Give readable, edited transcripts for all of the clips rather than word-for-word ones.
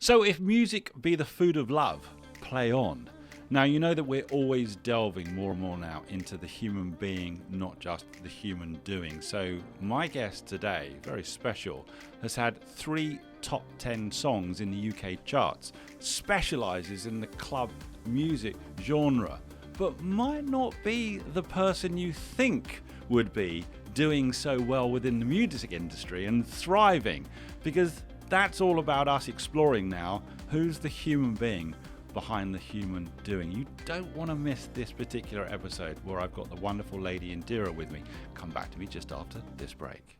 So if music be the food of love, play on. Now, you know that we're always delving more and more now into the human being, not just the human doing. So my guest today, very special, has had 3 top 10 songs in the UK charts, specialises in the club music genre, but might not be the person you think would be doing so well within the music industry and thriving, because that's all about us exploring now who's the human being behind the human doing. You don't want to miss this particular episode where I've got the wonderful lady Indiraa with me. Come back to me just after this break.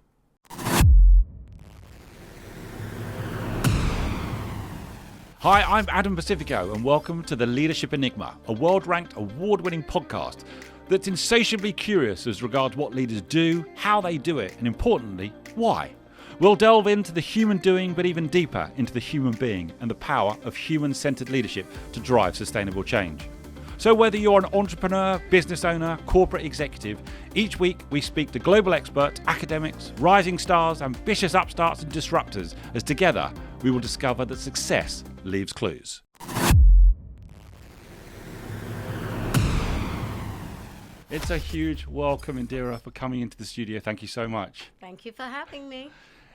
Hi, I'm Adam Pacifico and welcome to The Leadership Enigma, a world-ranked, award-winning podcast that's insatiably curious as regards what leaders do, how they do it, and importantly, why. We'll delve into the human doing, but even deeper into the human being and the power of human-centered leadership to drive sustainable change. So whether you're an entrepreneur, business owner, corporate executive, each week we speak to global experts, academics, rising stars, ambitious upstarts and disruptors, as together we will discover that success leaves clues. It's a huge welcome, Indiraa, for coming into the studio. Thank you so much. Thank you for having me.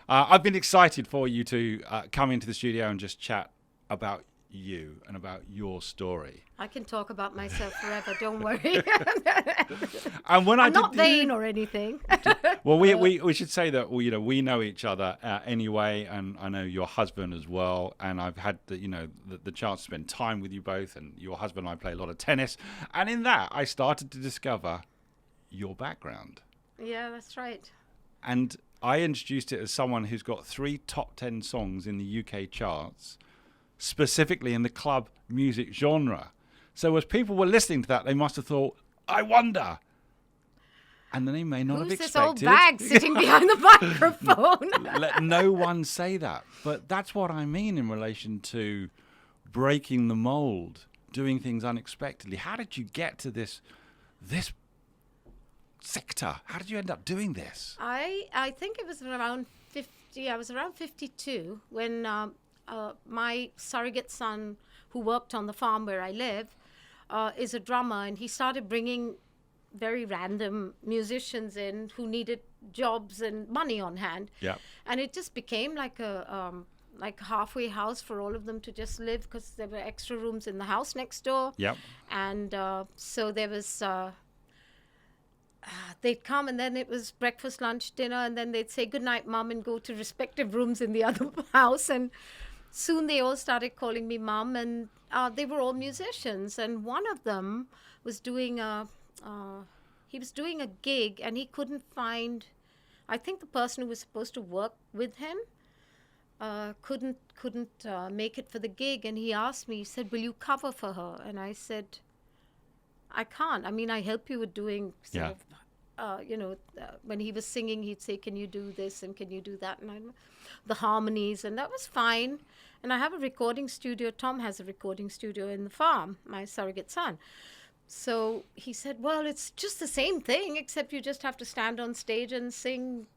I've been excited for you to come into the studio and just chat about you and about your story. I can talk about myself forever, don't worry. And when I'm not vain or anything. Well, we should say that we know each other anyway, and I know your husband as well, and I've had the chance to spend time with you both, and your husband and I play a lot of tennis, and in that I started to discover your background. Yeah, that's right. And I introduced it as someone who's got 3 top 10 songs in the UK charts, specifically in the club music genre. So as people were listening to that, they must have thought, I wonder. And then they may not have expected. Who's this old bag sitting behind the microphone? Let no one say that. But that's what I mean in relation to breaking the mould, doing things unexpectedly. How did you get to this sector? How did you end up doing this? I think it was around 50. I was around 52 when my surrogate son, who worked on the farm where I live, is a drummer, and he started bringing very random musicians in who needed jobs and money on hand. Yeah. And it just became like a halfway house for all of them to just live, because there were extra rooms in the house next door. Yeah. And so there was. They'd come, and then it was breakfast, lunch, dinner, and then they'd say goodnight, Mum, and go to respective rooms in the other house. And soon they all started calling me Mum, and they were all musicians. And one of them was doing a gig, and he couldn't find, I think the person who was supposed to work with him couldn't make it for the gig. And he asked me, he said, will you cover for her? And I said, I can't. I mean, I help you with doing sort of, when he was singing, he'd say, can you do this and can you do that? And the harmonies, and that was fine. And I have a recording studio. Tom has a recording studio in the farm, my surrogate son. So he said, well, it's just the same thing, except you just have to stand on stage and sing,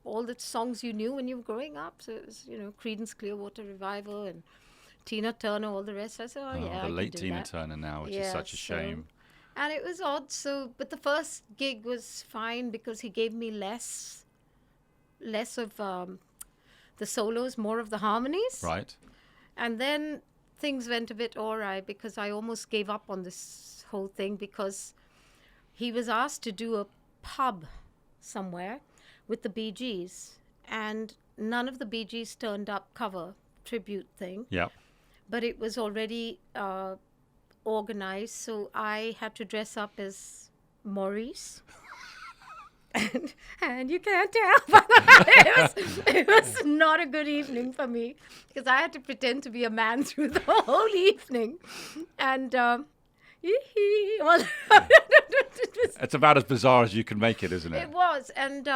all the songs you knew when you were growing up. So it was, Creedence Clearwater Revival and Tina Turner, all the rest. I said, the late Tina Turner now, which is such a shame. And it was odd. But the first gig was fine because he gave me less of the solos, more of the harmonies. Right. And then things went a bit awry because I almost gave up on this whole thing, because he was asked to do a pub somewhere with the Bee Gees, and none of the Bee Gees turned up cover tribute thing. Yeah. But it was already organized, so I had to dress up as Maurice. and you can't tell, but it was not a good evening for me, because I had to pretend to be a man through the whole evening. And it's about as bizarre as you can make it, isn't it? It was. And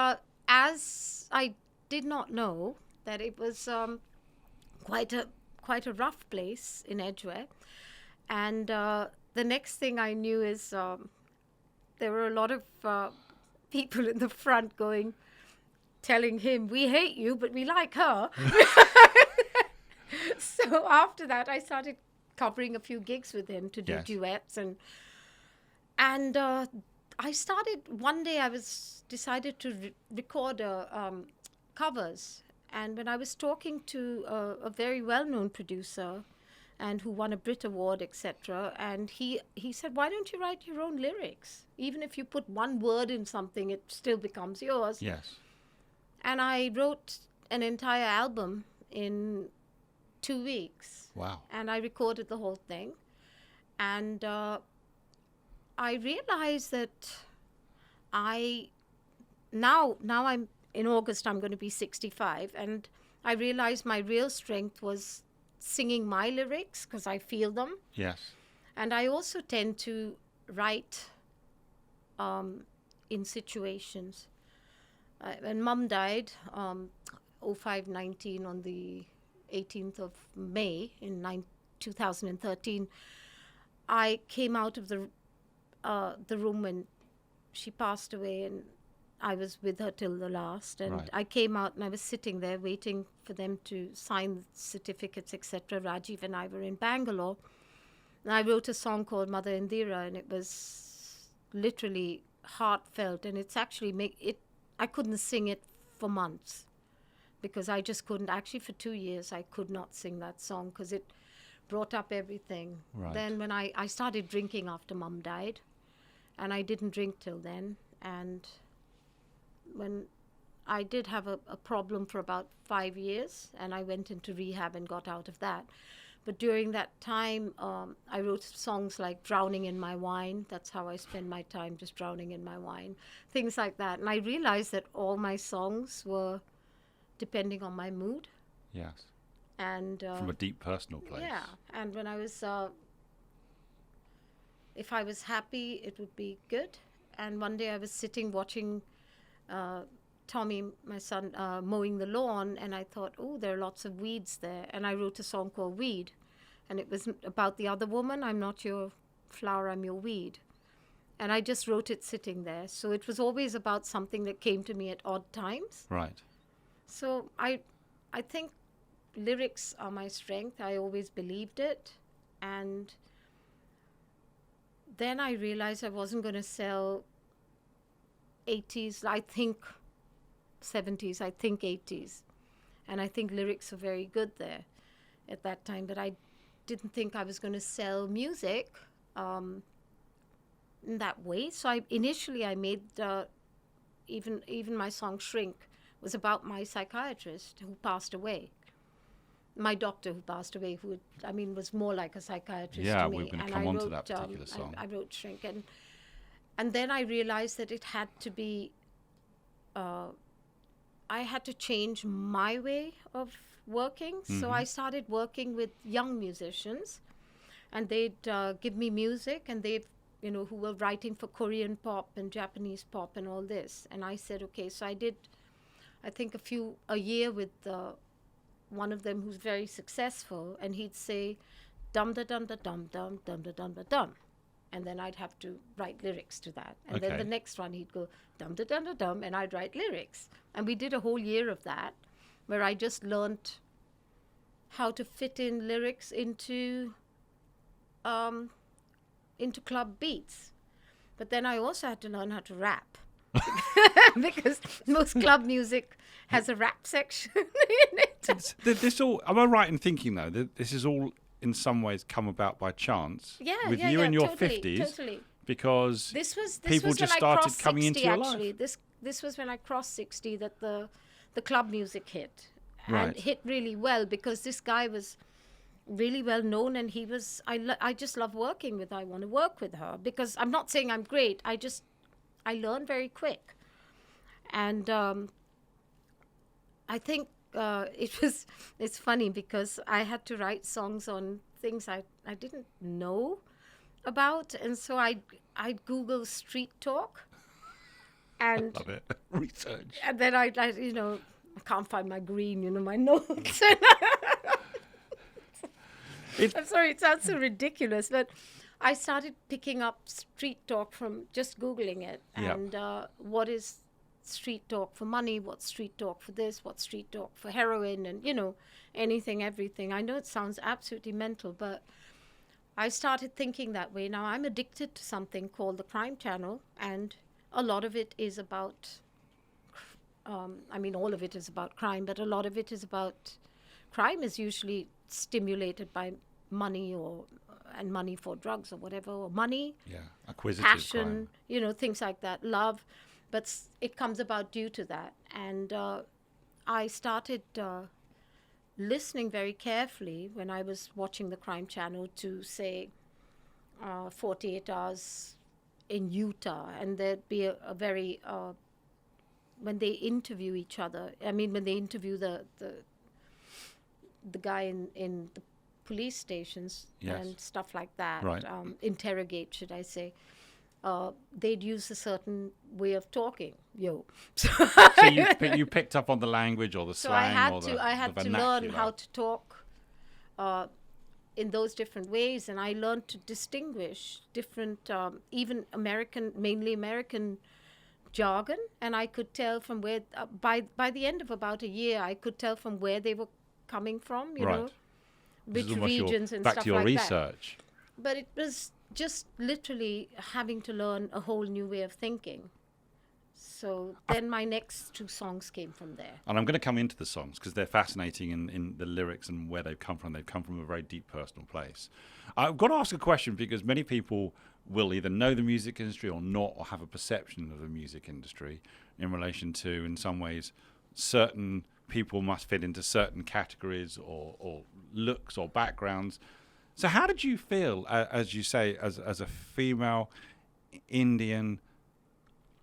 as I did not know that it was quite a rough place in Edgware. And the next thing I knew is there were a lot of people in the front telling him, we hate you, but we like her. So after that, I started covering a few gigs with him to do Yes. duets, and I started one day. I decided to record covers, and when I was talking to a very well-known producer, and who won a Brit Award, etc., and he said, "Why don't you write your own lyrics? Even if you put one word in something, it still becomes yours." Yes. And I wrote an entire album in 2 weeks. Wow. And I recorded the whole thing. And I realized that now I'm in August, I'm going to be 65. And I realized my real strength was singing my lyrics because I feel them. Yes. And I also tend to write in situations. When Mum died, 05/19 on the 18th of May in 2013, I came out of the room when she passed away, and I was with her till the last. And Right. I came out and I was sitting there waiting for them to sign certificates, etc. Rajiv and I were in Bangalore. And I wrote a song called Mother Indiraa, and it was literally heartfelt. And it's actually I couldn't sing it for months because I just couldn't. Actually, for 2 years, I could not sing that song because it brought up everything. Right. Then when I started drinking after Mum died, and I didn't drink till then. And when I did have a problem for about 5 years, and I went into rehab and got out of that. But during that time, I wrote songs like Drowning in My Wine. That's how I spend my time, just drowning in my wine. Things like that. And I realized that all my songs were depending on my mood. Yes. And From a deep personal place. yeah. And when I was, if I was happy, it would be good. And one day I was sitting watching Tommy, my son, mowing the lawn, and I thought, oh, there are lots of weeds there. And I wrote a song called Weed. And it was about the other woman. I'm not your flower, I'm your weed. And I just wrote it sitting there. So it was always about something that came to me at odd times. Right. So I think lyrics are my strength. I always believed it. And then I realized I wasn't going to sell 80s, I think 70s, I think 80s. And I think lyrics are very good there at that time. But I didn't think I was going to sell music in that way. So initially I made, even my song Shrink was about my psychiatrist who passed away. My doctor who passed away, who was more like a psychiatrist Yeah, to me. we're going to And come I on to wrote, that particular song. I wrote Shrink. And then I realized that it had to be, I had to change my way of working. Mm-hmm. So I started working with young musicians, and they'd give me music, and who were writing for Korean pop and Japanese pop and all this. And I said, okay, so I did, I think a year with one of them who's very successful, and he'd say, dum da dum da dum dum dum da dum da dum. And then I'd have to write lyrics to that. And then Okay. the next one, he'd go dum da dum da dum, and I'd write lyrics. And we did a whole year of that, where I just learned how to fit in lyrics into club beats. But then I also had to learn how to rap. Because most club music has a rap section in it. This all, am I right in thinking, though, that this is all in some ways come about by chance? With you in your totally, 50s? Totally. Because This was people when just I started crossed coming 60, into your actually. life. This was when I crossed 60 that the club music hit. Right. And hit really well because this guy was really well known, and he was, I just love working with her. I want to work with her because I'm not saying I'm great. I learn very quick. And I think it's funny because I had to write songs on things I didn't know about. And so I'd Google street talk. And Love it. Research. and then I can't find my green, my notes. I'm sorry, it sounds so ridiculous, but I started picking up street talk from just Googling it. Yeah. And what is street talk for money, what's street talk for this, what's street talk for heroin, and, you know, anything, everything. I know it sounds absolutely mental, but I started thinking that way. Now I'm addicted to something called the Crime Channel, and a lot of it is about, all of it is about crime, but a lot of it is about, crime is usually stimulated by money and money for drugs or whatever, or money, acquisitive passion, crime. you know, things like that, love, but it comes about due to that. And I started listening very carefully when I was watching the Crime Channel to, say, 48 Hours in Utah, and there'd be a very when they interview each other, when they interview the guy in the police stations and stuff like that, Right. Interrogate, should I say, they'd use a certain way of talking, So you picked up on the language or the so slang I had the to learn vernacular. how to talk in those different ways, and I learned to distinguish different, even mainly American jargon, and I could tell from where, by the end of about a year, I could tell from where they were coming from, you know, This which is almost regions and back stuff to your like research. that. But it was just literally having to learn a whole new way of thinking. So then my next 2 songs came from there. And I'm going to come into the songs because they're fascinating in the lyrics and where they've come from. They've come from a very deep personal place. I've got to ask a question because many people will either know the music industry or not, or have a perception of the music industry in relation to, in some ways, certain people must fit into certain categories or looks or backgrounds. So how did you feel, as you say, as a female Indian,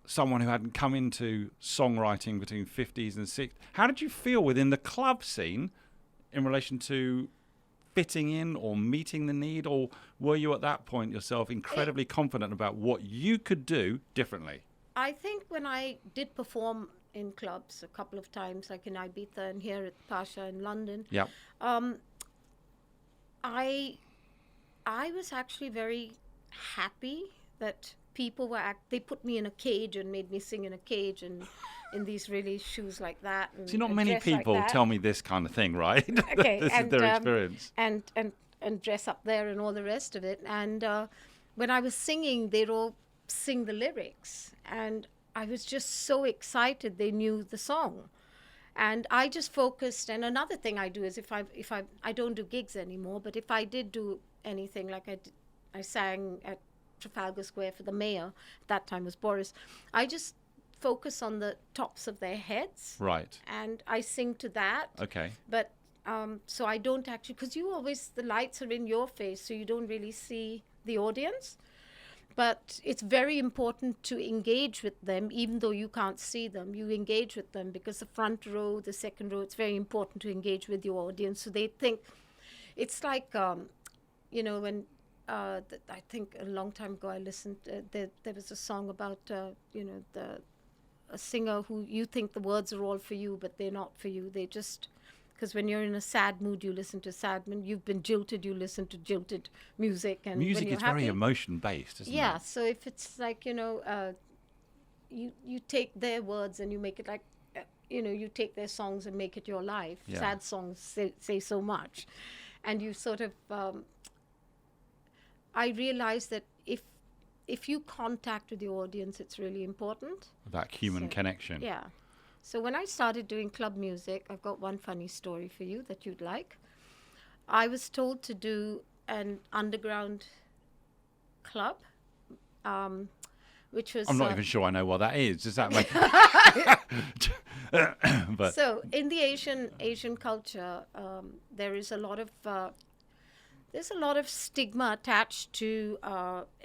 someone who hadn't come into songwriting between 50s and 60s? How did you feel within the club scene in relation to fitting in or meeting the need? Or were you at that point yourself incredibly confident about what you could do differently? I think when I did perform in clubs a couple of times, like in Ibiza and here at Pasha in London, I was actually very happy that people were they put me in a cage and made me sing in a cage and in these really shoes like that. And, See, not many people like tell me this kind of thing, right? Okay, This is their experience. And dress up there and all the rest of it. And when I was singing, they'd all sing the lyrics, and I was just so excited they knew the song. And I just focused. And another thing I do is if I don't do gigs anymore, but if I did do anything, like I sang at Trafalgar Square for the mayor, at that time was Boris, I just focus on the tops of their heads. Right. And I sing to that. Okay. But so I don't actually, because the lights are in your face, so you don't really see the audience. But it's very important to engage with them, even though you can't see them. You engage with them because the front row, the second row, it's very important to engage with your audience. So they think, it's like, when I think a long time ago I listened, there was a song about, a singer who you think the words are all for you, but they're not for you. They just, because when you're in a sad mood, you listen to sad mood. You've been jilted, you listen to jilted music. And music when you're is happy, very emotion-based, isn't it? Yeah, so if it's like, you take their words and you make it like, you take their songs and make it your life. Yeah. Sad songs say so much. And you sort of, I realized that if you contact with the audience, it's really important. That human connection. Yeah. So when I started doing club music, I've got one funny story for you that you'd like. I was told to do an underground club, which was... I'm not even sure I know what that is. Does that make... But So in the Asian culture, there is a lot of... there's a lot of stigma attached to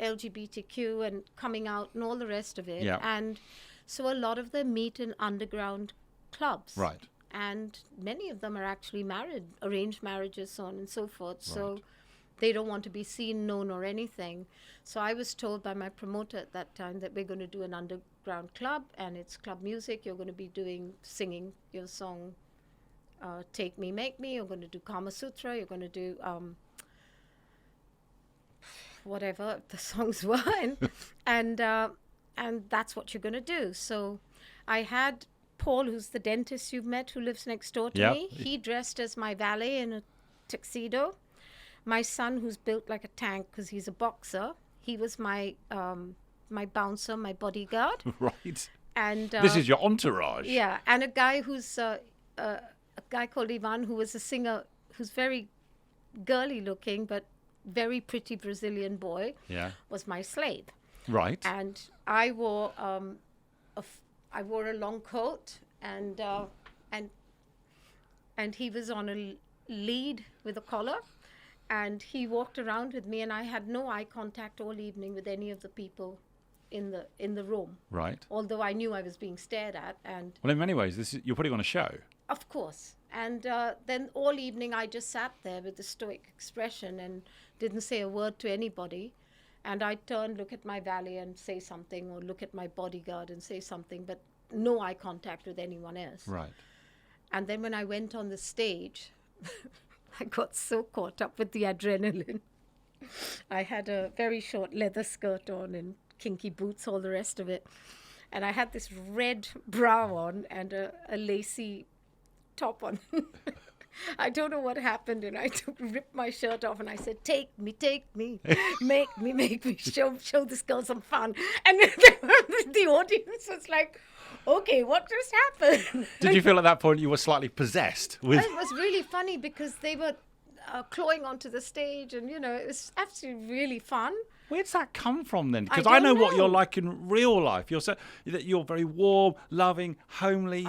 LGBTQ and coming out and all the rest of it. Yeah. And so a lot of them meet in underground clubs. Right. And many of them are actually married, arranged marriages, so on and so forth. So they don't want to be seen, known, or anything. So I was told by my promoter at that time that we're going to do an underground club, and it's club music. You're going to be singing your song, Take Me, Make Me. You're going to do Kama Sutra. You're going to do... whatever the songs were, and that's what you're going to do. So I had Paul, who's the dentist you've met, who lives next door to Yep. me. He dressed as my valet in a tuxedo. My son, who's built like a tank because he's a boxer, he was my my bouncer, my bodyguard. Right. And This is your entourage. yeah, and a guy who's a guy called Ivan, who was a singer, who's very girly looking but very pretty Brazilian boy. Yeah. Was my slave. Right. And I wore I wore a long coat, and he was on a lead with a collar, and he walked around with me, and I had no eye contact all evening with any of the people in the room. Right. Although I knew I was being stared at, and Well, in many ways, you're putting on a show. of course. And then all evening I just sat there with a stoic expression and didn't say a word to anybody. And I'd turn, look at my valet and say something, or look at my bodyguard and say something, but no eye contact with anyone else. Right. And then when I went on the stage, I got so caught up with the adrenaline. I had a very short leather skirt on and kinky boots, all the rest of it. And I had this red bra on and a lacy top on. I don't know what happened, and I ripped my shirt off and I said, take me, make me, show this girl some fun. And the audience was like, okay, what just happened? Did you feel at that point you were slightly possessed? It was really funny because they were clawing onto the stage, and, it was absolutely really fun. Where does that come from then? Because I I know don't what you're know. like in real life. You're very warm, loving, homely.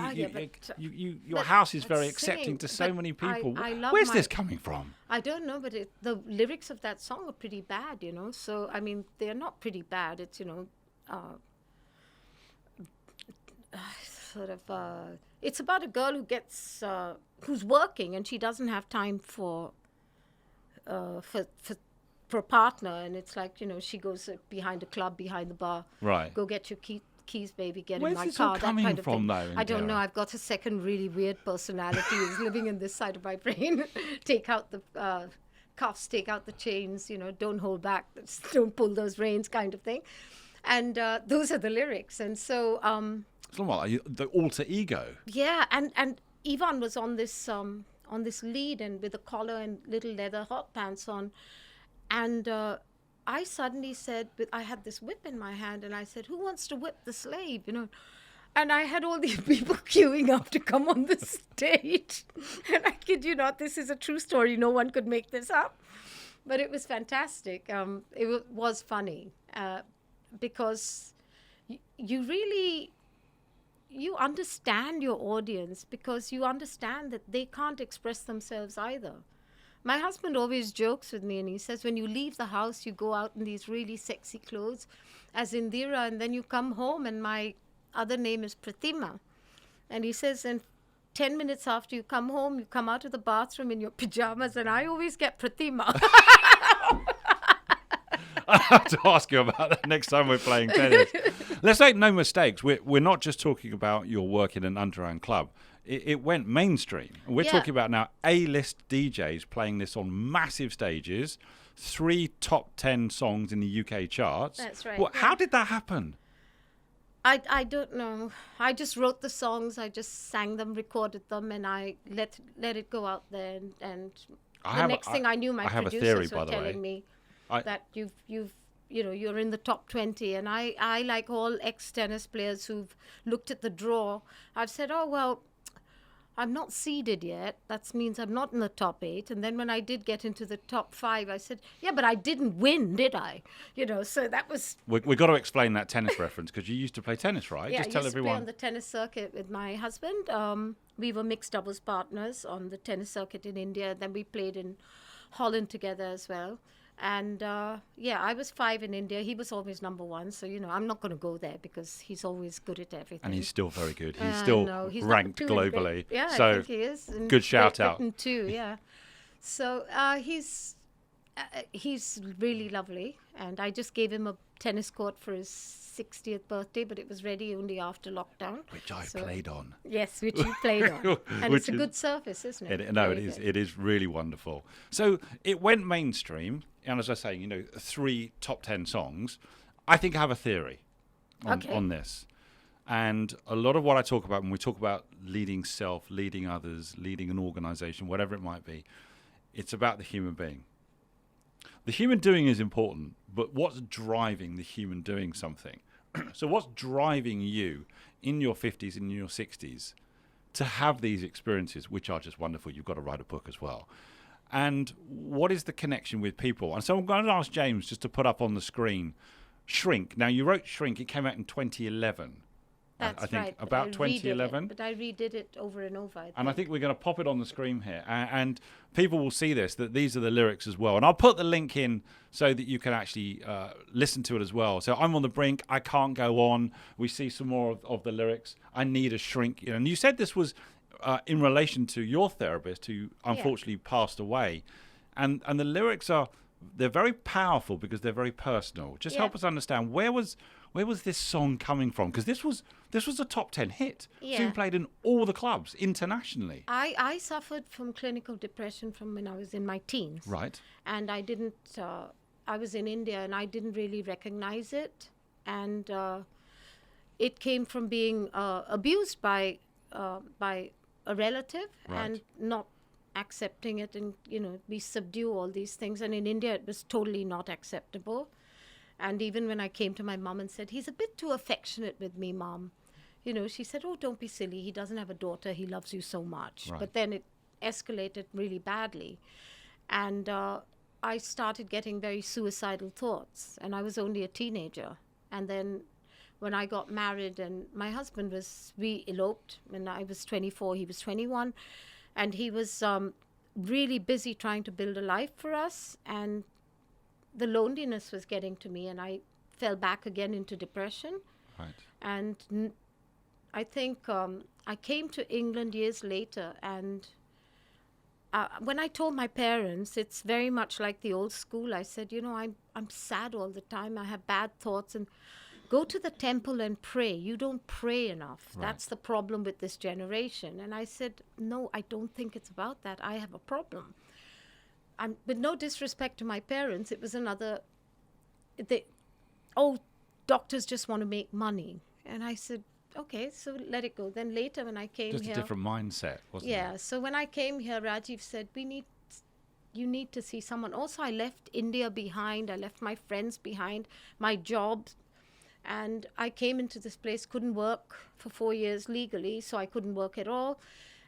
Your house is very accepting singing, to so but many people. I love Where's my- this coming from? I don't know, but the lyrics of that song are pretty bad, So, I mean, they're not pretty bad. It's, it's about a girl who gets, who's working and she doesn't have time for a partner. And it's like, she goes behind a club, behind the bar. Right. Go get your keys, baby, get Where's in my this car, all that coming kind of from, thing. though, I don't know. Indiraa? I've got a second really weird personality is living in this side of my brain. Take out the cuffs, take out the chains, don't hold back, don't pull those reins kind of thing. And those are the lyrics. And so, It's not like the alter ego. yeah, and Ivan was on this lead and with a collar and little leather hot pants on. And I suddenly said, I had this whip in my hand, and I said, who wants to whip the slave, And I had all these people queuing up to come on the stage. And I kid you not, this is a true story. No one could make this up. But it was fantastic. It was funny because you understand your audience, because you understand that they can't express themselves either. My husband always jokes with me, and he says, when you leave the house, you go out in these really sexy clothes as Indiraa, and then you come home, and my other name is Pratima. And he says, and 10 minutes after you come home, you come out of the bathroom in your pajamas, and I always get Pratima. I have to ask you about that next time we're playing tennis. Let's make no mistakes. We're not just talking about your work in an underground club. It went mainstream. We're Yeah. talking about now A-list DJs playing this on massive stages, 3 top 10 songs in the UK charts. That's right, How yeah. did that happen? I don't know. I just wrote the songs. I just sang them, recorded them, and I let it go out there. And the next thing I knew, my I have a producers theory, by were the way. telling me I- that you're in the top 20. And I like all ex-tennis players who've looked at the draw, I've said, oh, well, I'm not seeded yet. That means I'm not in the top 8. And then when I did get into the top 5, I said, yeah, but I didn't win, did I? So that was... We've got to explain that tennis reference, because you used to play tennis, right? Yeah, Just I tell used to play everyone. on the tennis circuit with my husband. We were mixed doubles partners on the tennis circuit in India. Then we played in Holland together as well. And I was 5 in India. He was always number 1. So, I'm not going to go there because he's always good at everything. And he's still very good. He's still No, he's ranked number 2 in globally. Yeah, so I think he is. And good shout Great out. Britain too, yeah. So he's really lovely. And I just gave him a tennis court for his 60th birthday, but it was ready only after lockdown. Which I So- played on. Yes, which you played on. And Which it's a is- good surface, isn't it? No, Very it is. good. It is really wonderful. So it went mainstream, and as I say, 3 top 10 songs. I think I have a theory Okay. on this. And a lot of what I talk about when we talk about leading self, leading others, leading an organization, whatever it might be, it's about the human being. The human doing is important, but what's driving the human doing something? So what's driving you in your 50s and in your 60s to have these experiences, which are just wonderful? You've got to write a book as well. And what is the connection with people? And so I'm going to ask James just to put up on the screen Shrink. Now, you wrote Shrink. It came out in 2011. That's I think right. about 2011. But I redid it over and over. I think we're going to pop it on the screen here. And people will see this, that these are the lyrics as well. And I'll put the link in so that you can actually listen to it as well. So I'm on the brink. I can't go on. We see some more of the lyrics. I need a shrink. And you said this was in relation to your therapist who unfortunately passed away. And the lyrics they're very powerful because they're very personal. Just help us understand where was this song coming from? Because this was a top 10 hit. Yeah. Soon played in all the clubs internationally. I suffered from clinical depression from when I was in my teens. Right. And I didn't, I was in India and I didn't really recognize it. And it came from being abused by a relative and not accepting it, and we subdue all these things. And in India it was totally not acceptable. And even when I came to my mom and said, he's a bit too affectionate with me, Mom, she said, oh, don't be silly, he doesn't have a daughter, he loves you so much. Right. But then it escalated really badly, and I started getting very suicidal thoughts, and I was only a teenager. And then when I got married, and my husband we eloped when I was 24, he was 21, and he was really busy trying to build a life for us, and the loneliness was getting to me, and I fell back again into depression. Right. And I think I came to England years later, and when I told my parents, it's very much like the old school. I said, I'm sad all the time. I have bad thoughts, and go to the temple and pray. You don't pray enough. Right. That's the problem with this generation. And I said, no, I don't think it's about that. I have a problem. With no disrespect to my parents, it was doctors just want to make money. And I said, okay, so let it go. Then later when I came just here... Just a different mindset, wasn't it? Yeah, so when I came here, Rajiv said, you need to see someone. Also, I left India behind. I left my friends behind, my job. And I came into this place, couldn't work for 4 years legally, so I couldn't work at all.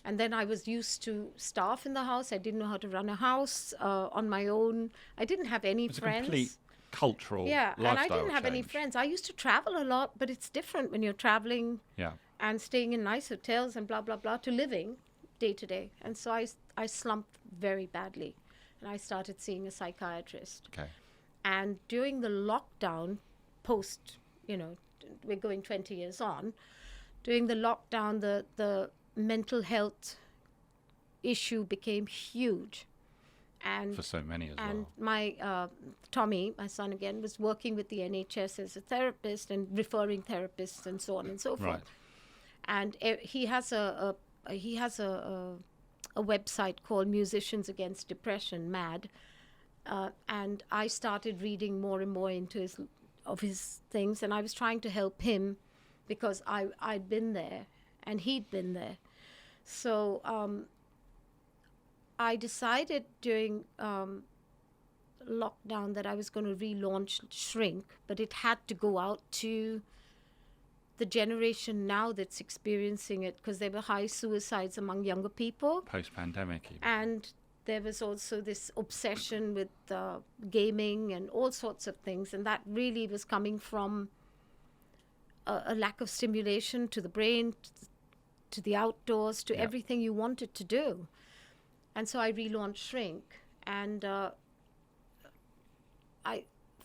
And then I was used to staff in the house. I didn't know how to run a house on my own. I didn't have any friends. It's a complete cultural lifestyle and I didn't have any change. friends. I used to travel a lot, but it's different when you're traveling and staying in nice hotels and blah, blah, blah, to living day to day. And so I slumped very badly, and I started seeing a psychiatrist. Okay. And during the lockdown, we're going 20 years on, during the lockdown, the mental health issue became huge. And for so many as well. And my Tommy, my son again, was working with the NHS as a therapist and referring therapists and so on and so forth. Right. And he has a website called Musicians Against Depression, MAD. And I started reading more and more into his things, and I was trying to help him because I'd been there and he'd been there. So I decided during lockdown that I was going to relaunch Shrink, but it had to go out to the generation now that's experiencing it, because there were high suicides among younger people. Post-pandemic. Even. And there was also this obsession with gaming and all sorts of things, and that really was coming from a lack of stimulation to the brain, to the outdoors, to everything you wanted to do. And so I relaunched Shrink, and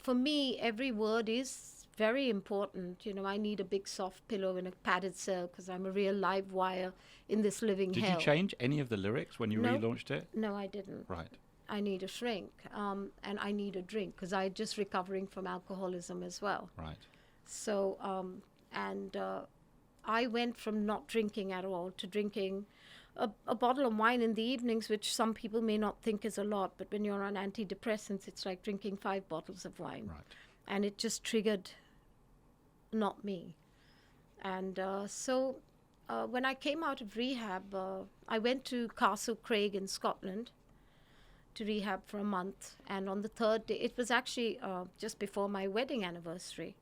for me, every word is very important. I need a big soft pillow in a padded cell because I'm a real live wire in this living hell. Did you change any of the lyrics when you relaunched it? No, I didn't. Right. I need a shrink, and I need a drink because I'm just recovering from alcoholism as well. Right. So, I went from not drinking at all to drinking a bottle of wine in the evenings, which some people may not think is a lot, but when you're on antidepressants, it's like drinking 5 bottles of wine. Right. And it just triggered not me. And when I came out of rehab, I went to Castle Craig in Scotland to rehab for a month. And on the third day, it was actually just before my wedding anniversary.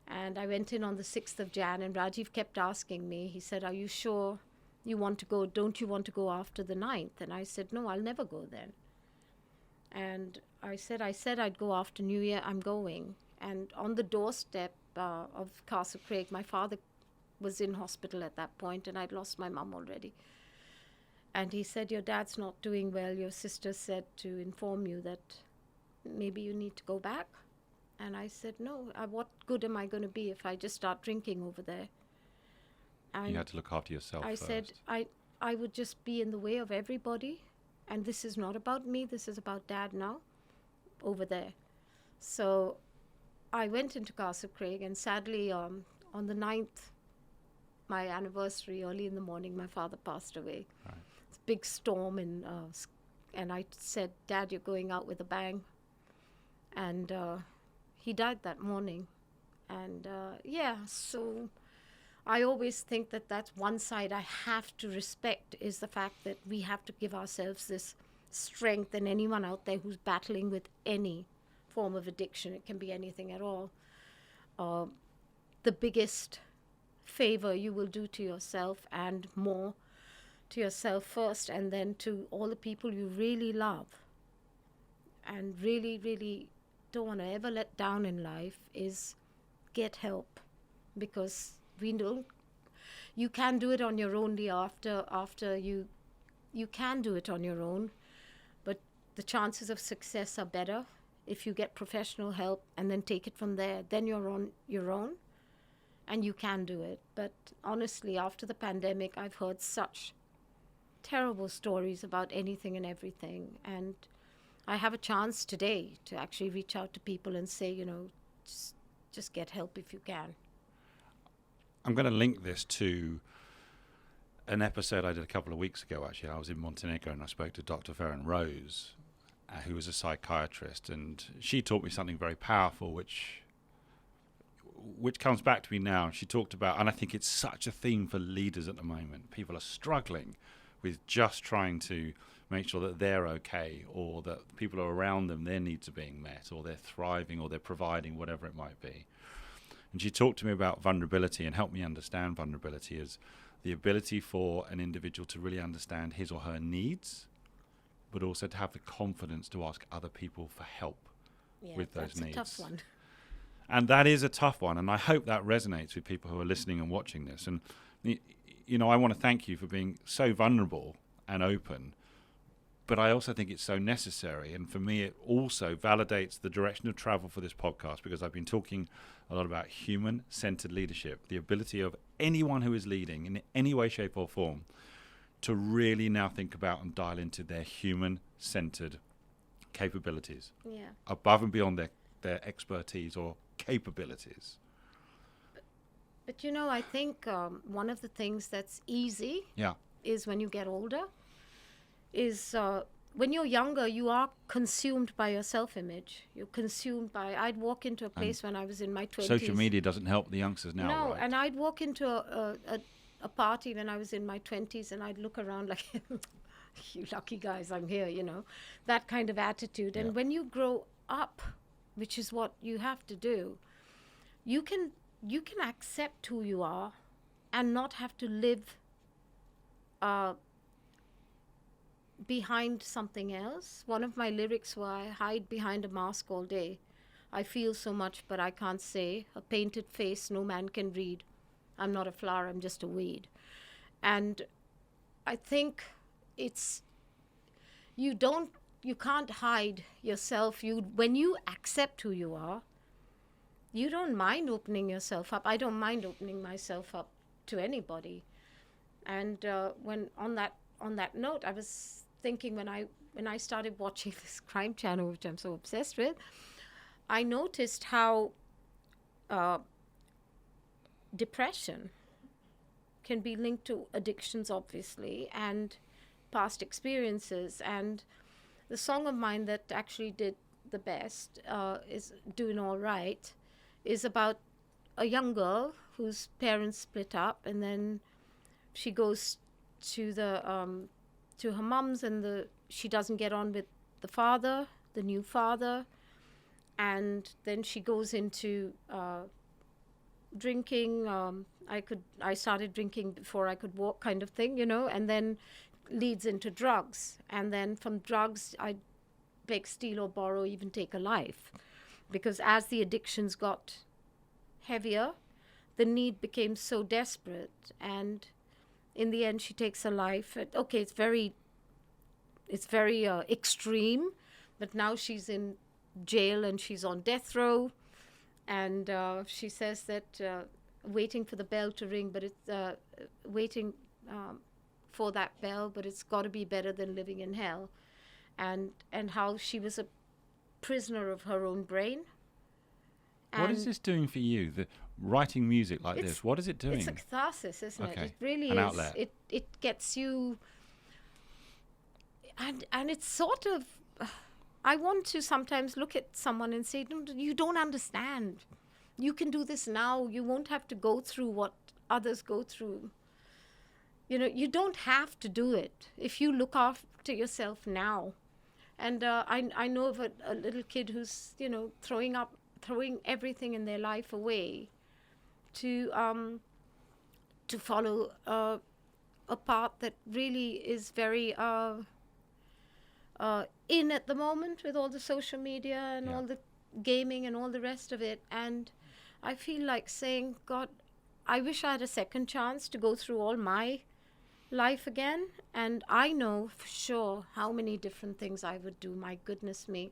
And I went in on the 6th of Jan, and Rajiv kept asking me, he said, "Are you sure you want to go? Don't you want to go after the 9th?" And I said, "No, I'll never go then." And I said I'd go after New Year, I'm going. And on the doorstep of Castle Craig, my father was in hospital at that point, and I'd lost my mum already. And he said, "Your dad's not doing well. Your sister said to inform you that maybe you need to go back." And I said, "No, what good am I going to be if I just start drinking over there?" And You had to look after yourself I first. said, I would just be in the way of everybody. And this is not about me. This is about Dad now over there. So I went into Castle Craig, and sadly, on the 9th, my anniversary, early in the morning, my father passed away. Right. It's a big storm, and I said, "Dad, you're going out with a bang." And he died that morning. And so I always think that that's one side I have to respect, is the fact that we have to give ourselves this strength. And anyone out there who's battling with any form of addiction, it can be anything at all, the biggest favor you will do to yourself, and more to yourself first, and then to all the people you really love and really, really don't want to ever let down in life, is get help. Because you can do it on your own after you can do it on your own, but the chances of success are better if you get professional help and then take it from there. Then you're on your own and you can do it. But honestly, after the pandemic, I've heard such terrible stories about anything and everything, and I have a chance today to actually reach out to people and say, just get help if you can. I'm going to link this to an episode I did a couple of weeks ago, actually. I was in Montenegro and I spoke to Dr. Farron Rose, who was a psychiatrist, and she taught me something very powerful, which comes back to me now. She talked about, and I think it's such a theme for leaders at the moment, people are struggling with just trying to make sure that they're okay, or that people are around them, their needs are being met, or they're thriving, or they're providing, whatever it might be. And she talked to me about vulnerability and helped me understand vulnerability as the ability for an individual to really understand his or her needs, but also to have the confidence to ask other people for help with those needs. That's a tough one. And that is a tough one, and I hope that resonates with people who are listening and watching this. And, I want to thank you for being so vulnerable and open, but I also think it's so necessary. And for me, it also validates the direction of travel for this podcast, because I've been talking a lot about human-centered leadership, the ability of anyone who is leading in any way, shape, or form to really now think about and dial into their human-centered capabilities, above and beyond their expertise or capabilities. But I think one of the things that's easy is when you get older, is when you're younger, you are consumed by your self-image. You're consumed by, I'd walk into a place when I was in my 20s. Social media doesn't help the youngsters now, No, right? and I'd walk into a party when I was in my 20s, and I'd look around like, "You lucky guys, I'm here," that kind of attitude. And when you grow up, which is what you have to do, you can accept who you are and not have to live behind something else. One of my lyrics were, "I hide behind a mask all day. I feel so much, but I can't say. A painted face no man can read. I'm not a flower, I'm just a weed." And I think you can't hide yourself. When you accept who you are, you don't mind opening yourself up. I don't mind opening myself up to anybody. And when on that note, I was thinking, when I started watching this crime channel, which I'm so obsessed with, I noticed how depression can be linked to addictions, obviously, and past experiences. And the song of mine that actually did the best is "Doing All Right," is about a young girl whose parents split up, and then she goes to to her mum's, and she doesn't get on with the new father, and then she goes into drinking. I started drinking before I could walk, kind of thing, and then leads into drugs, and then from drugs I beg, steal, or borrow, even take a life, because as the addictions got heavier, the need became so desperate, and in the end she takes her life. Okay, it's very extreme, but now she's in jail and she's on death row, and she says that waiting for the bell to ring, but it's waiting for that bell, but it's got to be better than living in hell, and how she was a prisoner of her own brain. What is this doing for you? Writing music like this, what is it doing? It's a catharsis, isn't it? Okay. It really An is. outlet. It gets you, and it's sort of. I want to sometimes look at someone and say, no, you don't understand. You can do this now. You won't have to go through what others go through. You don't have to do it if you look after yourself now. And I know of a little kid who's, throwing everything in their life away to follow a path that really is very in at the moment, with all the social media and all the gaming and all the rest of it. And I feel like saying, God, I wish I had a second chance to go through all my life again. And I know for sure how many different things I would do, my goodness me,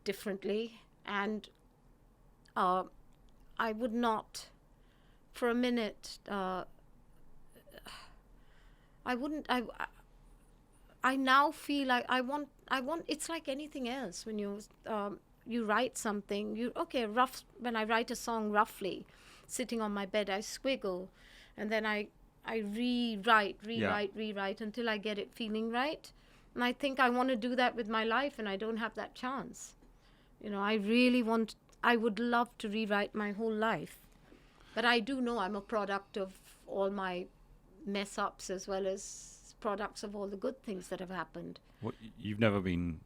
differently. And I would not for a minute, I now feel like I want, it's like anything else. When you write something, when I write a song roughly, sitting on my bed, I squiggle, and then I rewrite until I get it feeling right. And I think I want to do that with my life, and I don't have that chance. I would love to rewrite my whole life. But I do know I'm a product of all my mess ups, as well as products of all the good things that have happened. Well, you've never been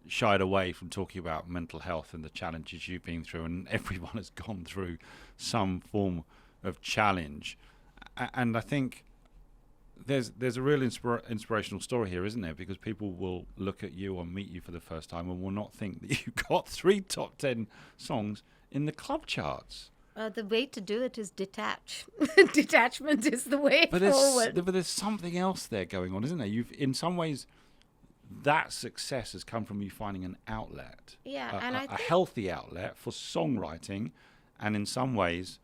shied away from talking about mental health and the challenges you've been through, and everyone has gone through some form of challenge. And I think there's a real inspirational story here, isn't there? Because people will look at you or meet you for the first time and will not think that you got 3 top 10 songs in the club charts. The way to do it is detach. Detachment is the way forward. But there's something else there going on, isn't there? In some ways, that success has come from you finding an outlet. Yeah, a healthy outlet for songwriting, and in some ways,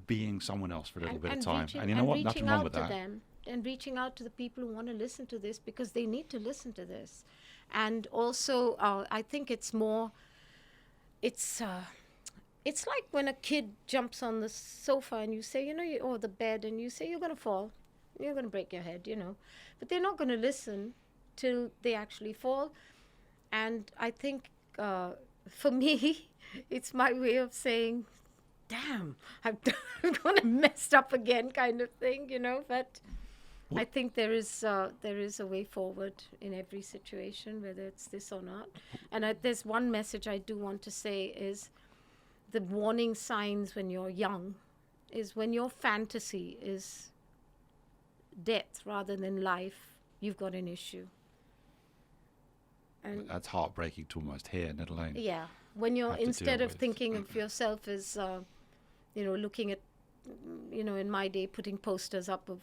being someone else for a little bit of time. And you know what? Nothing wrong with that. And reaching out to the people who want to listen to this, because they need to listen to this. And also, I think it's like when a kid jumps on the sofa and you say, or the bed, and you say, you're going to fall, you're going to break your head, But they're not going to listen till they actually fall. And I think for me, it's my way of saying, damn, I've gone and messed up again, kind of thing, But I think there is a way forward in every situation, whether it's this or not. And there's one message I do want to say is, the warning signs when you're young is when your fantasy is death rather than life, you've got an issue. And that's heartbreaking to almost hear, let alone. Yeah, when you're, instead of thinking of yourself as, looking at, in my day, putting posters up of,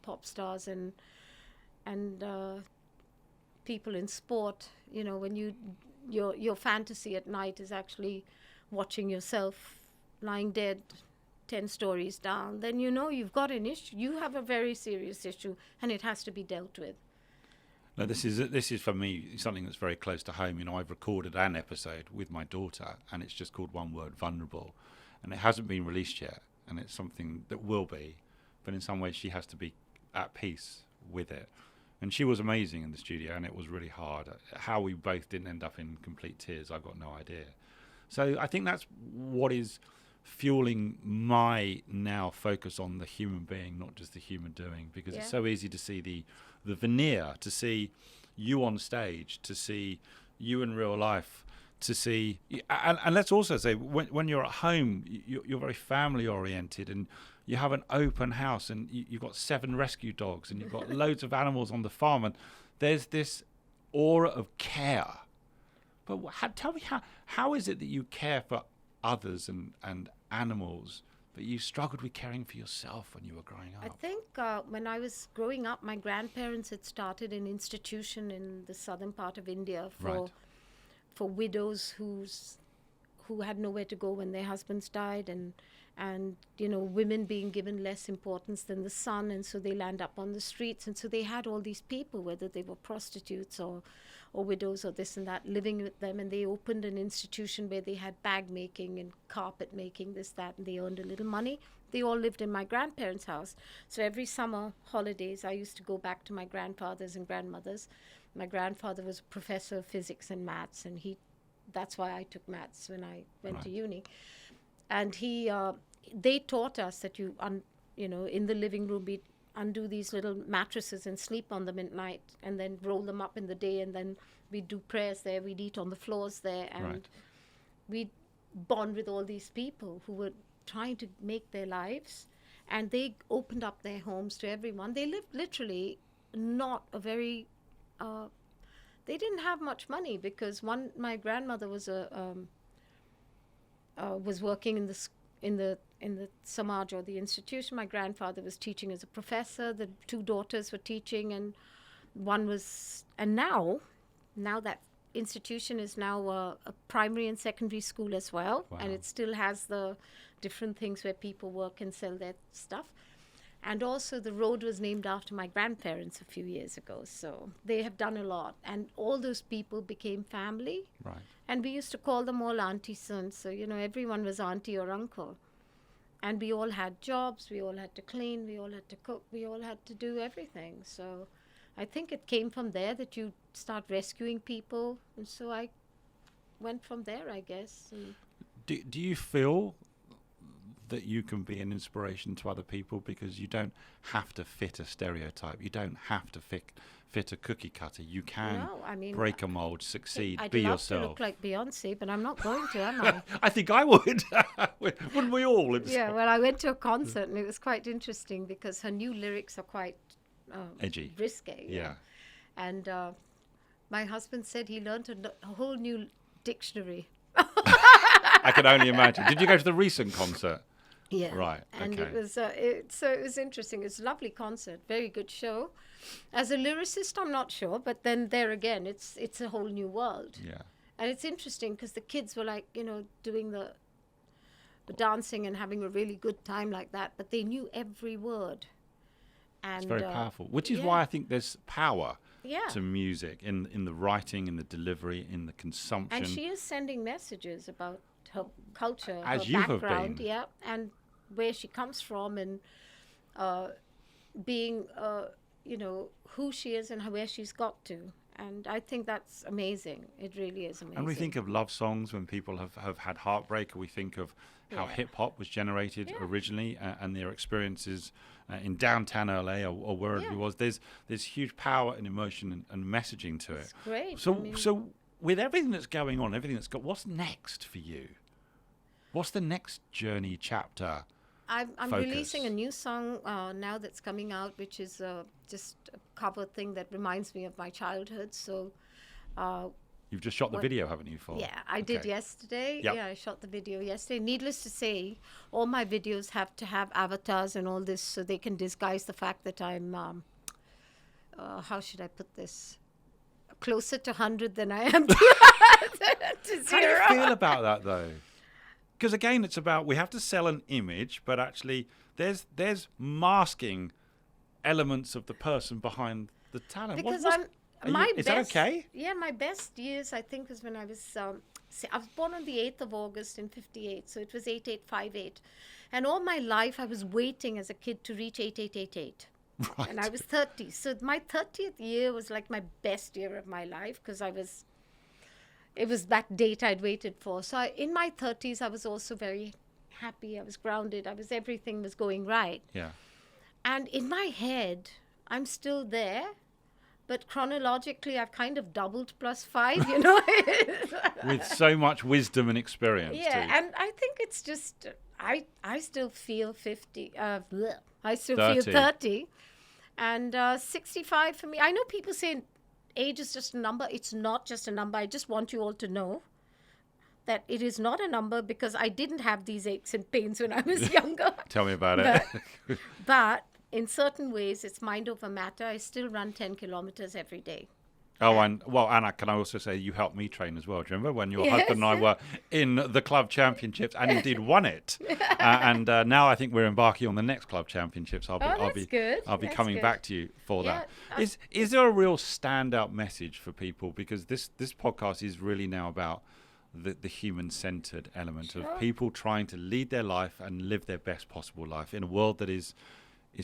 pop stars and people in sport, when your fantasy at night is actually watching yourself lying dead 10 stories down, then you've got an issue. You have a very serious issue, and it has to be dealt with. No, this is for me something that's very close to home. I've recorded an episode with my daughter, and it's just called one word, vulnerable, and it hasn't been released yet, and it's something that will be, but in some ways she has to be at peace with it. And she was amazing in the studio, and it was really hard. How we both didn't end up in complete tears, I've got no idea. So I think that's what is fueling my now focus on the human being, not just the human doing, because it's so easy to see the veneer, to see you on stage, to see you in real life, to see, and let's also say when you're at home, you're very family oriented, and you have an open house, and you've got 7 rescue dogs, and you've got loads of animals on the farm, and there's this aura of care. But tell me, how is it that you care for others and animals, but you struggled with caring for yourself when you were growing up? I think when I was growing up, my grandparents had started an institution in the southern part of India for widows who had nowhere to go when their husbands died, and women being given less importance than the son, and so they land up on the streets. And so they had all these people, whether they were prostitutes or widows or this and that, living with them, and they opened an institution where they had bag making and carpet making, this, that, and they earned a little money. They all lived in my grandparents' house. So every summer holidays, I used to go back to my grandfather's and grandmother's. My grandfather was a professor of physics and maths, and that's why I took maths when I went to uni. And they taught us that in the living room, we'd undo these little mattresses and sleep on them at night, and then roll them up in the day, and then we'd do prayers there, we'd eat on the floors there, and we'd bond with all these people who were trying to make their lives, and they opened up their homes to everyone. They lived literally not a very they didn't have much money, because my grandmother was was working in the Samaj, or the institution. My grandfather was teaching as a professor. The 2 daughters were teaching, and now that institution is now a primary and secondary school as well. Wow. And it still has the different things where people work and sell their stuff. And also the road was named after my grandparents a few years ago. So they have done a lot. And all those people became family. Right. And we used to call them all auntie sons. So, everyone was auntie or uncle. And we all had jobs. We all had to clean. We all had to cook. We all had to do everything. So I think it came from there that you start rescuing people. And so I went from there, I guess. Do you feel that you can be an inspiration to other people, because you don't have to fit a stereotype, you don't have to fit a cookie cutter, you can break a mold, succeed, be yourself? I'd love to look like Beyonce, but I'm not going to, am I? I think I would. Wouldn't we all? Yeah, well, I went to a concert, and it was quite interesting, because her new lyrics are quite edgy, risque. Yeah. And my husband said he learned a whole new dictionary. I can only imagine. Did you go to the recent concert? Yeah. Right. And okay. it was it was interesting. It's a lovely concert, very good show. As a lyricist, I'm not sure, but then there again, it's a whole new world. Yeah. And it's interesting because the kids were like, doing the dancing and having a really good time like that, but they knew every word. And it's very powerful, which is why I think there's power to music in the writing, in the delivery, in the consumption. And she is sending messages about her culture, as her you background, have been. and where she comes from, and being, who she is and where she's got to. And I think that's amazing. It really is amazing. And we think of love songs when people have had heartbreak, or we think of how hip-hop was generated originally and their experiences in downtown LA or wherever it was. There's huge power and emotion and messaging to it. It's great. So with everything that's going on, what's next for you? What's the next journey chapter? I'm releasing a new song now that's coming out, which is just a cover thing that reminds me of my childhood. So you've just shot the video, haven't you? I did yesterday. Yep. Yeah, I shot the video yesterday. Needless to say, all my videos have to have avatars and all this, so they can disguise the fact that I'm, how should I put this? Closer to 100 than I am to 0. How do you feel about that, though? Because again, it's about, we have to sell an image, but actually there's masking elements of the person behind the talent. Because is that okay? Yeah, my best years, I think, was when I was, I was born on the 8th of August in 58, so it was 8858. And all my life, I was waiting as a kid to reach 8888. Right. And I was 30. So my 30th year was like my best year of my life because it was that date I'd waited for. So in my 30s, I was also very happy. I was grounded. Everything was going right. Yeah. And in my head, I'm still there. But chronologically, I've kind of doubled +5, you know. With so much wisdom and experience. Yeah, too. and I think it's just, I still feel 50. I still 30. feel 30. And 65 for me. I know people say age is just a number. It's not just a number. I just want you all to know that it is not a number because I didn't have these aches and pains when I was younger. Tell me about it. But in certain ways, it's mind over matter. I still run 10 kilometers every day. Oh, and Anna, can I also say you helped me train as well? Do you remember when your Yes. husband and I were in the club championships and indeed won it? And now I think we're embarking on the next club championships. I'll be That's coming good. back to you for Yeah, that. Is there a real standout message for people? Because this podcast is really now about the human-centered element of people trying to lead their life and live their best possible life in a world that is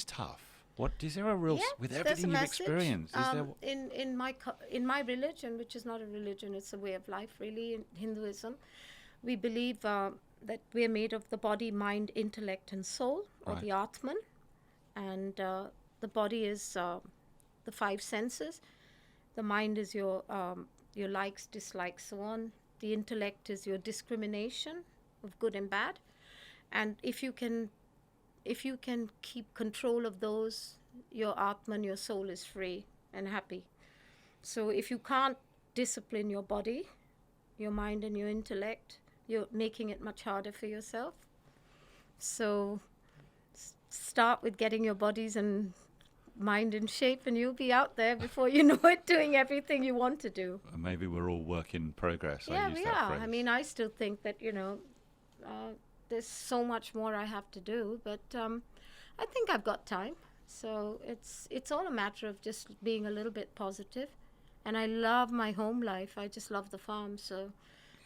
tough. What is there a real with there's everything a you've message. experienced? Is there In my religion, which is not a religion, it's a way of life, really. In Hinduism, we believe that we're made of the body, mind, intellect, and soul, or Right. the Atman, and the body is the 5 senses. The mind is your likes, dislikes, so on. The intellect is your discrimination of good and bad, and if you can keep control of those, your Atman, your soul is free and happy. So if you can't discipline your body, your mind and your intellect, you're making it much harder for yourself. So start with getting your bodies and mind in shape and you'll be out there before you know it, doing everything you want to do. Maybe we're all work in progress. Yeah, I use we that are. phrase. I mean, I still think that, there's so much more I have to do, but I think I've got time. So it's all a matter of just being a little bit positive. And I love my home life. I just love the farm. So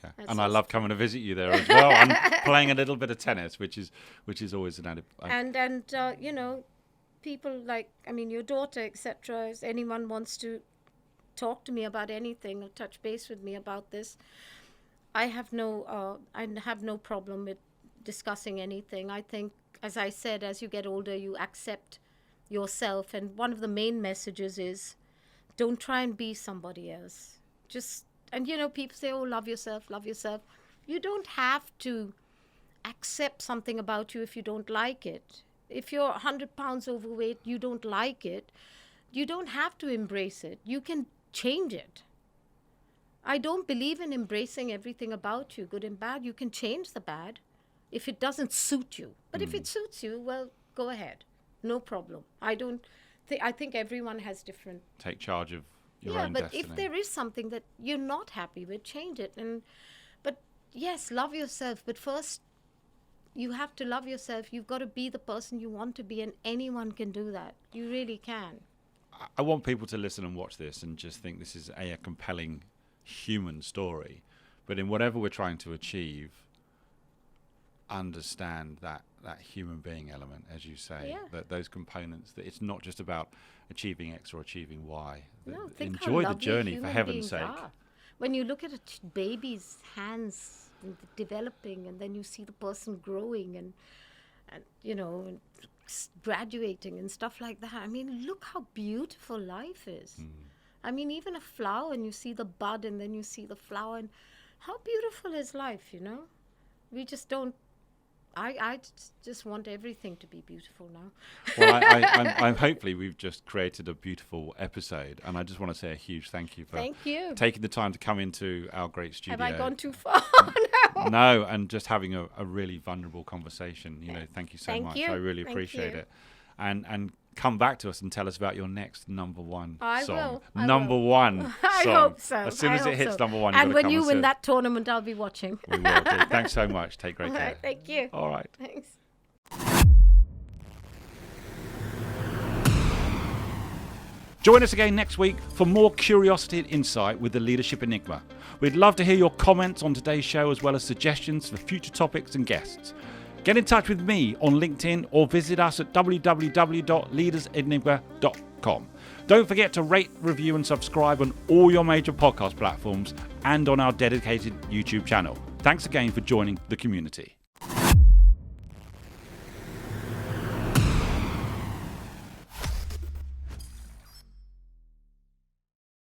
Yeah. that's And I awesome. love coming to visit you there as well and playing a little bit of tennis, which is always an added. And people like, I mean, your daughter, etc. If anyone wants to talk to me about anything or touch base with me about this, I have no problem with discussing anything. I think, as I said, as you get older, you accept yourself. And one of the main messages is don't try and be somebody else. People say, oh, love yourself, love yourself. You don't have to accept something about you if you don't like it. If you're 100 pounds overweight, you don't like it, you don't have to embrace it. You can change it. I don't believe in embracing everything about you, good and bad. You can change the bad if it doesn't suit you. But if it suits you, well, go ahead. No problem. I think everyone has different. Take charge of your Yeah, own but destiny. if there is something that you're not happy with, change it. But yes, love yourself. But first, you have to love yourself. You've got to be the person you want to be, and anyone can do that. You really can. I want people to listen and watch this and just think this is a compelling human story, but in whatever we're trying to achieve, understand that human being element, as you say, that those components, that it's not just about achieving X or achieving Y. No, think how Enjoy the lovely journey, for human heaven's beings sake. are. When you look at a baby's hands developing, and then you see the person growing and graduating and stuff like that. I mean, look how beautiful life is. I mean, even a flower, and you see the bud and then you see the flower, and how beautiful is life, We just don't. I just want everything to be beautiful now. Well, I'm hopefully we've just created a beautiful episode, and I just want to say a huge thank you for taking the time to come into our great studio. Have I gone too far? No, and just having a really vulnerable conversation. Thank you so Thank much. you. I really Thank appreciate you. it. And come back to us and tell us about your next number one I song. will. I Number will. one I song. hope so. As soon I as it hope hits so. number one, and when you win sing. that tournament, I'll be watching. We will do. Thanks so much. Take great All care. right, thank you. All right. Thanks. Join us again next week for more curiosity and insight with the Leadership Enigma. We'd love to hear your comments on today's show as well as suggestions for future topics and guests. Get in touch with me on LinkedIn or visit us at www.leadersenigma.com. Don't forget to rate, review and subscribe on all your major podcast platforms and on our dedicated YouTube channel. Thanks again for joining the community.